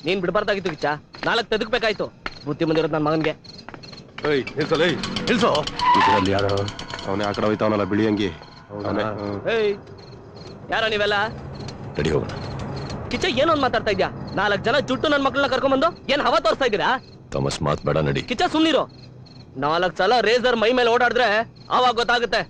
ನೀನ್ ಬಿಡಬಾರ್ದಾಗಿತ್ತು ಕಿಚ್ಚ. 4 ತೆದಕ್ಬೇಕಾಯ್ತು. ಬುದ್ಧಿ ಬಂದಿರೋದು ನನ್ನ ಮಗನ್ಗೆ. ಯಾರು ಅವನೇ ಆ ಕಡೆ ಹೋಯ್ತಾವನಲ್ಲ ಬಿಳಿ ಅಂಗಿ. ಯಾರ ನೀವೆಲ್ಲ? ರೆಡಿ ಹೋಗೋಣ. ಕಿಚ್ಚ ಏನೊಂದು ಮಾತಾಡ್ತಾ ಇದ್ಯಾ? 4 ಜನ ಜುಟ್ಟು ನನ್ನ ಮಕ್ಕಳನ್ನ ಕರ್ಕೊಂಡ್ಬಂದು ಏನ್ ಹವಾ ತೋರಿಸ್ತಾ ಇದ್ದೀರಾ? ತಮಸ್ ಮಾತ್ ಬೇಡ ನಡಿ. ಕಿಚ್ಚ ಸುಮ್ನಿರೋ. 4 ಸಲ ರೇಸರ್ ಮೈ ಮೇಲೆ ಓಡಾಡಿದ್ರೆ ಆವಾಗ ಗೊತ್ತಾಗುತ್ತೆ.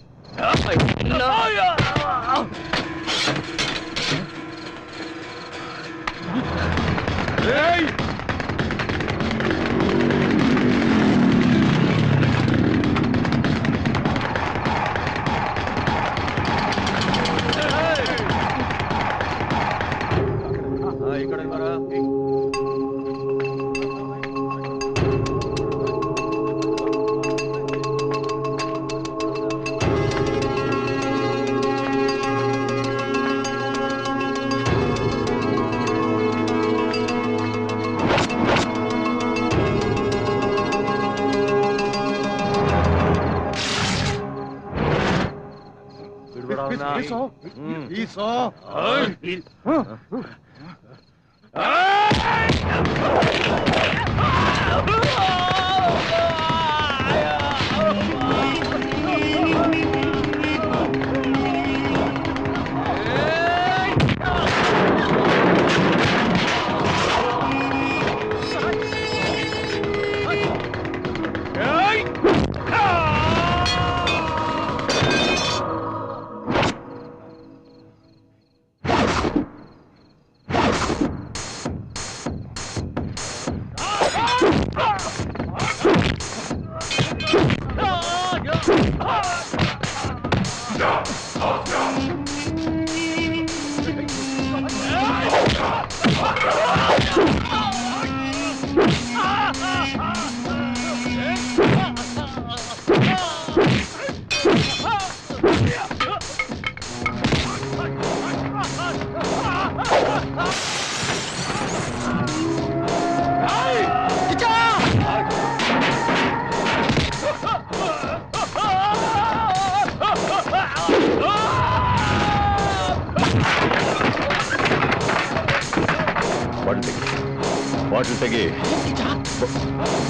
ಬಾಟಲ್ ತೆಗಿ.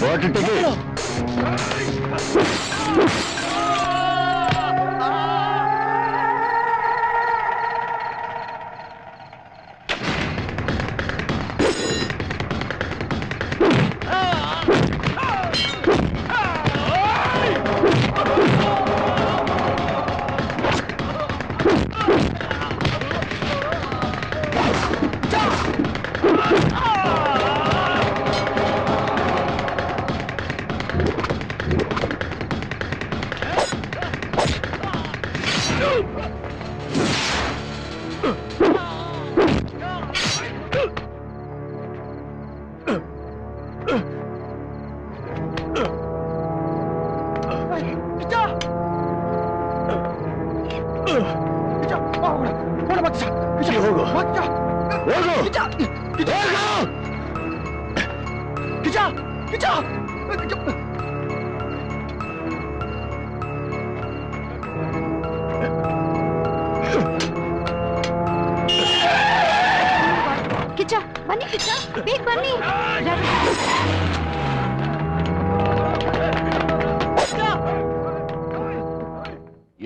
ಬಾಟಲ್ ತೆಗಿ.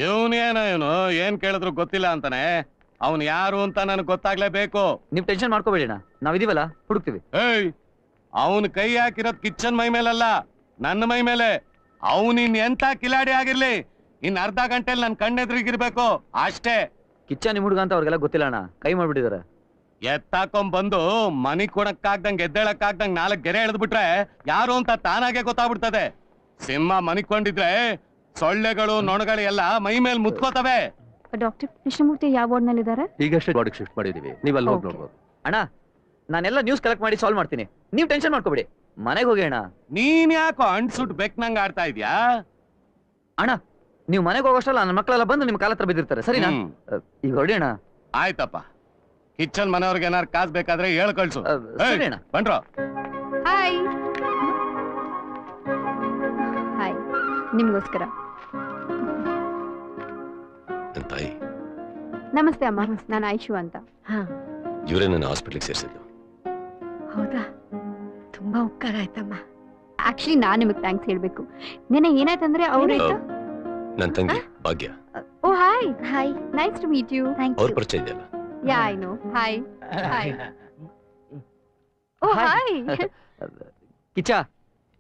ಇವನೇನು ಏನ್ ಕೇಳಿದ್ರು ಗೊತ್ತಿಲ್ಲ ಅಂತಾನೆ. ಅವನ್ ಯಾರು ಅಂತ ನನಗೆ ಗೊತ್ತಾಗ್ಲೇಬೇಕು. ನೀವ್ ಟೆನ್ಷನ್ ಮಾಡ್ಕೋಬೇಡಿ, ನಾವಿದೀವಲ್ಲ, ಹುಡುಕ್ತಿವಿ. ಅವನ್ ಕೈ ಹಾಕಿರೋದ್ ಕಿಚ್ಚನ್ ಮೈ ಮೇಲಲ್ಲ, ನನ್ನ ಮೈ ಮೇಲೆ. ಅವನ್ ಎಂತ ಕಿಲಾಡಿ ಆಗಿರ್ಲಿ, ಇನ್ ಅರ್ಧ ಗಂಟೆಲಿ ನನ್ ಕಣ್ಣೆದ್ರಿಗಿರ್ಬೇಕು ಅಷ್ಟೇ. ಕಿಚ್ಚ ನಿಮ್ ಹುಡುಗ ಅಂತ ಅವ್ರಿಗೆಲ್ಲ ಗೊತ್ತಿಲ್ಲ ಅಣ್ಣ, ಕೈ ಮಾಡ್ಬಿಟ್ಟಿದಾರೆ. ಎತ್ತಾಕೊಂಡ್ ಬಂದು ಮನಿ ಕೊಡಕ್ಕಾಗ್ದಂಗ್ ಎದ್ದೇಳಕ್ಕಾಗ್ದಂಗ್ 4 ಗೆರೆ ಎಳೆದ್ಬಿಟ್ರೆ ಯಾರು ಅಂತ ತಾನಾಗೆ ಗೊತ್ತಾಗ್ಬಿಡ್ತದೆ. ಸಿಂಹ ಮನಿಕೊಂಡಿದ್ರೆ ಸೊಳ್ಳೆಗಳು ನೊಣಗಳು ಎಲ್ಲ ಮೈ ಮೇಲೆ ಮುತ್ಕೋತವೆ. ಡಾಕ್ಟರ್ ಕೃಷ್ಣಮೂರ್ತಿ ಯಾವ ವಾರ್ಡ್ ನಲ್ಲಿ ಇದ್ದಾರೆ? ಈಗಷ್ಟೇ ಬಾಡಿಗೆ ಶಿಫ್ಟ್ ಮಾಡಿದೀವಿ, ನೀವು ಅಲ್ಲಿ ಹೋಗಿ ನೋಡ್ಬೋದು. ಅಣ್ಣ ನಾನೆಲ್ಲ ನ್ಯೂಸ್ ಕಲೆಕ್ಟ್ ಮಾಡಿ ಸಾಲ್ವ್ ಮಾಡ್ತೀನಿ, ನೀವು ಟೆನ್ಷನ್ ಮಾಡ್ಕೋಬೇಡಿ. ಮನೆಗೆ ಹೋಗಿ ಅಣ್ಣ. ನೀನ್ ಯಾಕೋ ಅಣ್ಸುಟ್ ಬೆಕ್ನಂಗ್ ಆಡ್ತಾ ಇದ್ಯಾ? ಅಣ್ಣ ನೀವು ಮನೆಗೆ ಹೋಗೋಷ್ಟಲ್ಲ ನನ್ನ ಮಕ್ಕಳೆಲ್ಲ ಬಂದು ನಿಮ್ ಕಾಲ ಹತ್ರ ಬಿದ್ದಿರ್ತಾರೆ, ಸರಿನಾ? ಈಗ ಹೊರಡಿ ಅಣ್ಣ. ಆಯ್ತಪ್ಪ, ಕಿಚ್ಚನ್ ಮನೆಯವ್ರಿಗೆ ಏನಾರು ಕಾಸು ಬೇಕಾದ್ರೆ ಹೇಳ್ ಕಳ್ಸು. ಬನ್ರೋ. ಹಾಯ್ ಹಾಯ್, ನಿಮ್ಗೋಸ್ಕರ. ತಾಯಿ ನಮಸ್ತೆ ಅಮ್ಮ, ನಾನು ಐಶು ಅಂತ. ಇವರೇ ನನ್ನ ಹಾಸ್ಪಿಟ್ಲಿಗೆ ಸೇರಿಸಿದ್ದು. ಹೌದಾ, ತುಂಬಾ ಉಪಕಾರ ಆಯ್ತಮ್ಮ. ಆಕ್ಚುಲಿ ನಾನ್ ನಿಮಗೆ ಥ್ಯಾಂಕ್ಸ್ ಹೇಳ್ಬೇಕು. ನೆನೆ ಏನಾಯ್ತಂದ್ರೆ ಅವ್ರ ನನ್ ತಂಗಿ Bhagya. Oh hi hi, nice to meet you. ಅವ್ರ ಪರಿಚಯ ಇದೆಯಲ್ಲ. Yeah I know. Hi hi. Oh hi. Kichcha,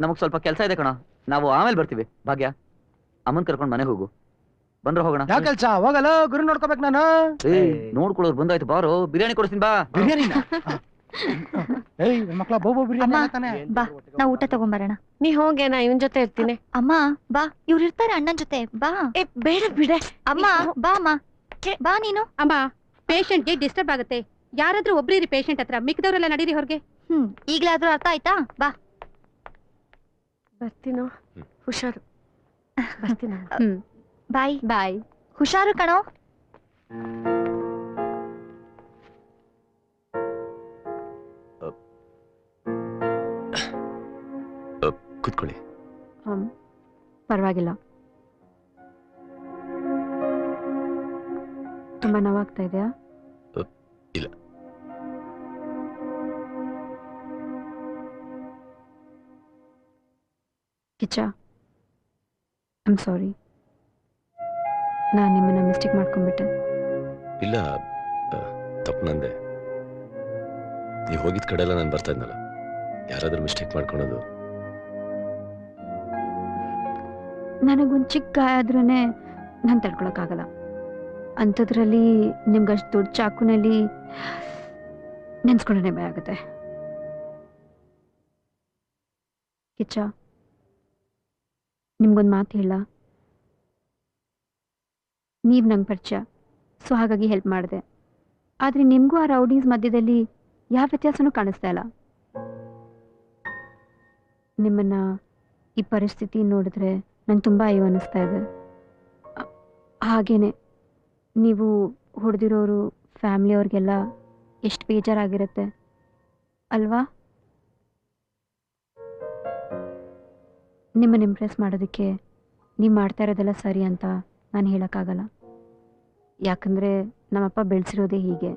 ನಮಗ್ ಸ್ವಲ್ಪ ಕೆಲಸ ಇದೆ ಕಣ, ನಾವು ಆಮೇಲೆ ಬರ್ತೀವಿ. ಭಾಗ್ಯ, ಅಮ್ಮನ್ ಕರ್ಕೊಂಡ್ ಮನೆಗೆ ಹೋಗು. ಬಂದ್ರೆ ಹೋಗೋಣ. ಯಾವ ಕೆಲ್ಸ? ಹೋಗಲ್ಲ, ಗುರು ನೋಡ್ಕೋಬೇಕು ನಾನು. ನೋಡ್ಕೊಳ್ಳೋರು ಬಂದಾಯ್ತು, ಬಾರೋ ಬಿರಿಯಾನಿ ಕೊಡಿಸ್ತೀನಿ ಬಾ. ಬಿರಿಯಾನಿ? ಏಯ್ ಮಕ್ಳ ಬೋಬೋ ಬಿರಿಯಾನಿ ತಾನೆ. ಬಾ, ನಾವು ಊಟ ತಗೊಂಬರೋಣ. ನೀ ಹೋಗೆ, ನಾ ಇವನ್ ಜೊತೆ ಇರ್ತೀನಿ. ಅಮ್ಮ ಬಾ, ಇವ್ರು ಇರ್ತಾರೆ ಅಣ್ಣನ್ ಜೊತೆ. ಬಾ. ಏ ಬೇಡ ಬಿಡೆ. ಅಮ್ಮ ಬಾ, ಅಮ್ಮ ಬಾ. ನೀನು ಅಮ್ಮ, ಪೇಷಂಟ್ಗೆ ಡಿಸ್ಟರ್ಬ್ ಆಗುತ್ತೆ. ಯಾರಾದ್ರೂ ಒಬ್ರಿರಿ ಪೇಷಂಟ್ ಹತ್ರ, ಮಿಕ್ಕಿದವರೆಲ್ಲ ನಡೀರಿ ಹೊರಗೆ. ಈಗ್ಲಾದ್ರೂ ಅರ್ಥ ಆಯ್ತಾ? ಬಾ. ಬರ್ತೀನೋ? ಹುಷಾರು. ಬರ್ತೀನ. ಬಾಯ್ ಬಾಯ್. ಹುಷಾರು ಕಣೋ. ಕೂತ್ಕೊಳ್ಳಿ. ಪರವಾಗಿಲ್ಲ. ತುಂಬಾ ನೋವಾಗ್ತಾ ಇದೆಯಾ? ಇಲ್ಲ. Kiccha, I am sorry. ನಾನು ನಿಮ್ಮನ್ನ ಮಿಸ್ಟೇಕ್ ಮಾಡ್ಕೊಂಡ್ಬಿಟ್ಟೆ. ಇಲ್ಲ, ತಪ್ಪು ನಂದೆ. ನೀವು ಹೋಗಿದ ಕಡೆ ಎಲ್ಲ ನಾನು ಬರ್ತಾ ಇದ್ನಲ್ಲ, ಯಾರಾದ್ರೂ ಮಿಸ್ಟೇಕ್ ಮಾಡ್ಕೊಳೋದು. ನನಗೊಂದು ಚಿಕ್ಕ ಗಾಯ ಆದ್ರೂನೆ ನಾನು ತಡ್ಕೊಳಕ್ಕಾಗಲ್ಲ. ಅಂಥದ್ರಲ್ಲಿ ನಿಮ್ಗಷ್ಟು ದೊಡ್ಡ ಚಾಕುನಲ್ಲಿ ನೆನ್ಸ್ಕೊಂಡ್ರೆ ಭಯ ಆಗುತ್ತೆ. ಕಿಚ್ಚ, ನಿಮ್ಗೊಂದು ಮಾತು ಹೇಳ. ನೀವು ನಂಗೆ ಪರಿಚಯ, ಸೊ ಹಾಗಾಗಿ ಹೆಲ್ಪ್ ಮಾಡಿದೆ. ಆದರೆ ನಿಮಗೂ ಆ ರೌಡೀಸ್ ಮಧ್ಯದಲ್ಲಿ ಯಾವ ವ್ಯತ್ಯಾಸನೂ ಕಾಣಿಸ್ತಾ ಇಲ್ಲ. ನಿಮ್ಮನ್ನ ಈ ಪರಿಸ್ಥಿತಿ ನೋಡಿದ್ರೆ ನಂಗೆ ತುಂಬ ಅಯ್ಯೋ ಅನ್ನಿಸ್ತಾ ಇದೆ. ಹಾಗೇನೆ ನೀವು ಹೊಡೆದಿರೋರು ಫ್ಯಾಮಿಲಿಯವ್ರಿಗೆಲ್ಲ ಎಷ್ಟು ಬೇಜಾರಾಗಿರುತ್ತೆ ಅಲ್ವಾ? ನಿಮ್ಮನ್ನು ಇಂಪ್ರೆಸ್ ಮಾಡೋದಕ್ಕೆ ನೀವು ಮಾಡ್ತಾ ಇರೋದೆಲ್ಲ ಸರಿ ಅಂತ ನಾನು ಹೇಳೋಕ್ಕಾಗಲ್ಲ. ಯಾಕಂದರೆ ನಮ್ಮಪ್ಪ ಬೆಳೆಸಿರೋದೇ ಹೀಗೆ.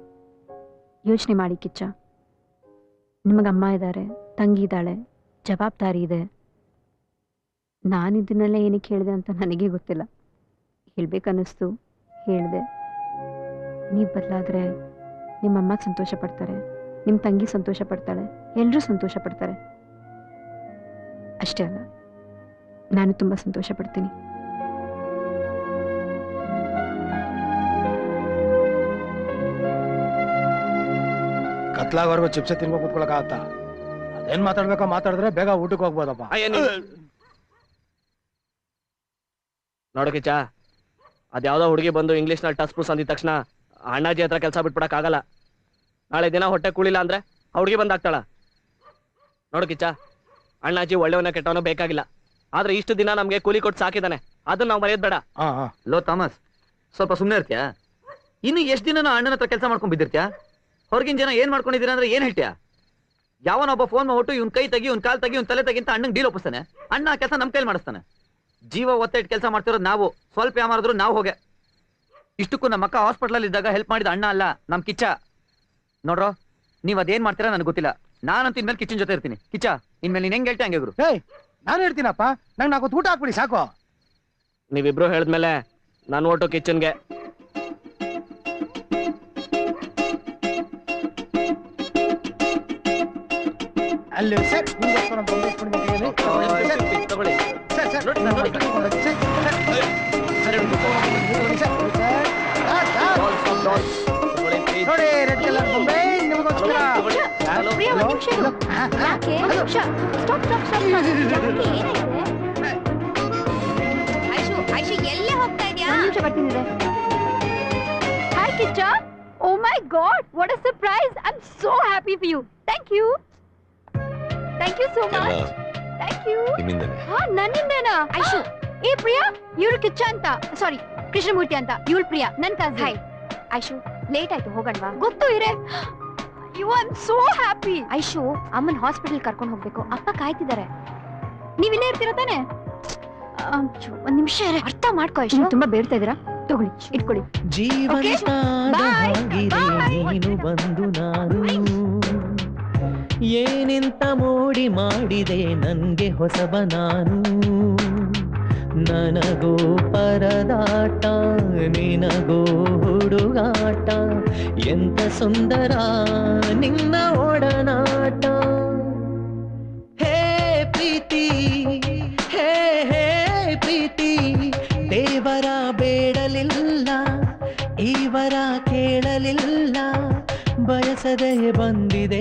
ಯೋಚನೆ ಮಾಡಿ ಕಿಚ್ಚ, ನಿಮಗಮ್ಮ ಇದ್ದಾರೆ, ತಂಗಿ ಇದ್ದಾಳೆ, ಜವಾಬ್ದಾರಿ ಇದೆ. ನಾನಿದ್ದನ್ನೆಲ್ಲ ಏನಕ್ಕೆ ಹೇಳಿದೆ ಅಂತ ನನಗೆ ಗೊತ್ತಿಲ್ಲ. ಹೇಳ್ಬೇಕನ್ನಿಸ್ತು, ಹೇಳಿದೆ. ನೀವು ಬದಲಾದರೆ ನಿಮ್ಮಮ್ಮ ಸಂತೋಷ ಪಡ್ತಾರೆ, ನಿಮ್ಮ ತಂಗಿ ಸಂತೋಷ ಪಡ್ತಾಳೆ, ಎಲ್ಲರೂ ಸಂತೋಷ ಪಡ್ತಾರೆ. ಅಷ್ಟೇ ಅಲ್ಲ, ನಾನು ತುಂಬ ಸಂತೋಷ ಪಡ್ತೀನಿ. ಕತ್ಲಾಗವರೆಗೂ ಚಿಪ್ಸ್ ತಿನ್ಕೊ ಕೂತ್ಕೊಳಕಾಗತ್ತಾ? ಅದೇನ್ ಮಾತಾಡ್ಬೇಕೋ ಮಾತಾಡಿದ್ರೆ ಬೇಗ ಊಟಕ್ಕೆ ಹೋಗ್ಬೋದಪ್ಪ. ನೋಡು ಕಿಚ್ಚ, ಅದ್ಯಾವುದೋ ಹುಡುಗಿ ಬಂದು ಇಂಗ್ಲೀಷ್ನಲ್ಲಿ ಟಸ್ ಪುಸ್ ಅಂದಿದ ತಕ್ಷಣ ಅಣ್ಣಾಜಿ ಹತ್ರ ಕೆಲಸ ಬಿಟ್ಬಿಡಕ್ಕಾಗಲ್ಲ. ನಾಳೆ ದಿನ ಹೊಟ್ಟೆ ಕೂಳಿಲ್ಲ ಅಂದ್ರೆ ಆ ಹುಡುಗಿ ಬಂದಾಗ್ತಾಳ. ನೋಡು ಕಿಚ್ಚ, ಅಣ್ಣಾಜಿ ಒಳ್ಳೆಯವನ ಕೆಟ್ಟವನೋ ಬೇಕಾಗಿಲ್ಲ, ಆದ್ರೆ ಇಷ್ಟು ದಿನ ನಮ್ಗೆ ಕೂಲಿ ಕೊಟ್ಟು ಸಾಕಿದಾನೆ, ಅದನ್ನ ನಾವು ಮರೆಯೋದ್ ಬೇಡ. ಲೋ ಥಾಮಸ್, ಸ್ವಲ್ಪ ಸುಮ್ಮನೆ ಇರ್ತೀಯಾ? ಇನ್ನು ಎಷ್ಟು ದಿನ ಅಣ್ಣನ ಹತ್ರ ಕೆಲಸ ಮಾಡ್ಕೊಂಡ್ ಬಿದ್ದಿರ್ತೀಯಾ? ಹೊರಗಿನ ಜನ ಏನ್ ಮಾಡ್ಕೊಂಡಿದ್ದೀರಾ ಅಂದ್ರೆ ಏನ್ ಹೇಳ್ತೀಯಾ? ಯಾವನೊಬ್ಬ ಫೋನ್ ಮಾಡ್ಬಿಟ್ಟು ಇವ್ನ ಕೈ ತೆಗಿ, ಇವ್ನ ಕಾಲ್ ತೆಗಿ, ಇವ್ನ ತಲೆ ತೆಗಿ ಅಂತ ಅಣ್ಣಂಗೆ ಡೀಲ್ ಒಪ್ಪಿಸ್ತಾನೆ. ಅಣ್ಣ ಆ ಕೆಲಸ ನಮ್ ಕೈಲಿ ಮಾಡಿಸ್ತಾನೆ. ಜೀವ ಒತ್ತೆ ಕೆಲಸ ಮಾಡ್ತಿರೋದು ನಾವು. ಸ್ವಲ್ಪ ಯಾಮಾರಿದ್ರು ನಾವು ಹೋಗೆ. ಇಷ್ಟಕ್ಕೂ ನಮ್ಮ ಅಕ್ಕ ಹಾಸ್ಪಿಟಲ್ ಇದ್ದಾಗ ಹೆಲ್ಪ್ ಮಾಡಿದ ಅಣ್ಣ ಅಲ್ಲ, ನಮ್ ಕಿಚ್ಚ. ನೋಡ್ರೋ, ನೀವ್ ಅದೇನ್ ಮಾಡ್ತೀರಾ ನನಗೆ ಗೊತ್ತಿಲ್ಲ. ನಾನಂತೂ ಇನ್ಮೇಲೆ ಕಿಚ್ಚನ್ ಜೊತೆ ಇರ್ತೀನಿ. ಕಿಚ್ಚ, ಇನ್ಮೇಲೆ ನೀನ್ ಹೆಂಗ್ ಹೇಳ್ತಿ ಹಂಗೆ ಗುರು. ಏಯ್, ನಾನು ಹೇಳ್ತೀನಪ್ಪ, ನಂಗೆ ನಾಲ್ಕು ಊಟ ಹಾಕ್ಬಿಡಿ ಸಾಕು. ನೀವಿಬ್ರು ಹೇಳಿದ್ಮೇಲೆ ನಾನು ಓಟು ಕಿಚನ್ಗೆ. ಅಲ್ಲಿ ಸರ್ ತಗೊಳ್ಳಿ. ನೋಡಿ, ರೆಡ್ ಕಲರ್ ಬೊಂಬೆ ನಿಮಗೋಸ್ಕರ. ಪ್ರಿಯಾ, ಒಂದ್ ನಿಮಿಷ ಇರು. ಯಾಕೆ? ಒಂದ್ ನಿಮಿಷ. Stop stop stop. ಯಾಕೆ? ಏನಾಗಿದೆ? ಐಶು ಎಲ್ಲೇ ಹೋಗ್ತಾ ಇದೀಯಾ? ಒಂದು ನಿಮಿಷ ಬರ್ತೀನಿ. Hi Kichcha. Oh my god, what a surprise. I am so happy for you. Thank you. Thank you so much. Thank you. ನಿಮ್ಮಿಂದನೇ. ಹಾ, ನನ್ನಿಂದೇನಾ? ಐಶು, ಏ ಪ್ರಿಯಾ, ಇವ್ರು ಕಿಚ್ಚ ಅಂತ, ಸಾರಿ ಕೃಷ್ಣಮೂರ್ತಿ ಅಂತ, ಇವಳು ಪ್ರಿಯಾ, ನನ್ ಕಸಿನ್. ಹಾಯ್ ಐಶು, ಲೇಟ್ ಆಯ್ತು, ಹೋಗಣ್ವಾ? ಗೊತ್ತು ಇರೇ. You are so happy. Aishu, ಅಮ್ಮನ್ ಹಾಸ್ಪಿಟಲ್ ಕರ್ಕೊಂಡು ಹೋಗ್ಬೇಕು, ಅಪ್ಪ ಕಾಯ್ತಿದ್ದಾರೆ. ನೀವ್ ಇಲ್ಲೇ ಇರ್ತೀರಾ ತಾನೆ? ಒಂದ್ ನಿಮಿಷ ಅರ್ಥ ಮಾಡ್ಕೋ ಐಶು. ತುಂಬಾ ಬೇಡ್ತಾ ಇದೀರಾ? ತಗೊಳ್ಳಿ, ಇಟ್ಕೊಳ್ಳಿ. ಜೀವನ ನೀನು ಬಂದು ನಾನು ಏನಿಂತ ಮೋಡಿ ಮಾಡಿದೆ ನನ್ಗೆ ಹೊಸಬ ನಾನು ನನಗೋ ಪರದಾಟ ನಿನಗೋ ಹುಡುಗಾಟ ಎಂತ ಸುಂದರ ನಿನ್ನ ಒಡನಾಟ ಹೇ ಪ್ರೀತಿ ಹೇ ಹೇ ಪ್ರೀತಿ ದೇವರ ಬೇಡಲಿಲ್ಲ ಈವರ ಕೇಳಲಿಲ್ಲ ಬಯಸದೆ ಬಂದಿದೆ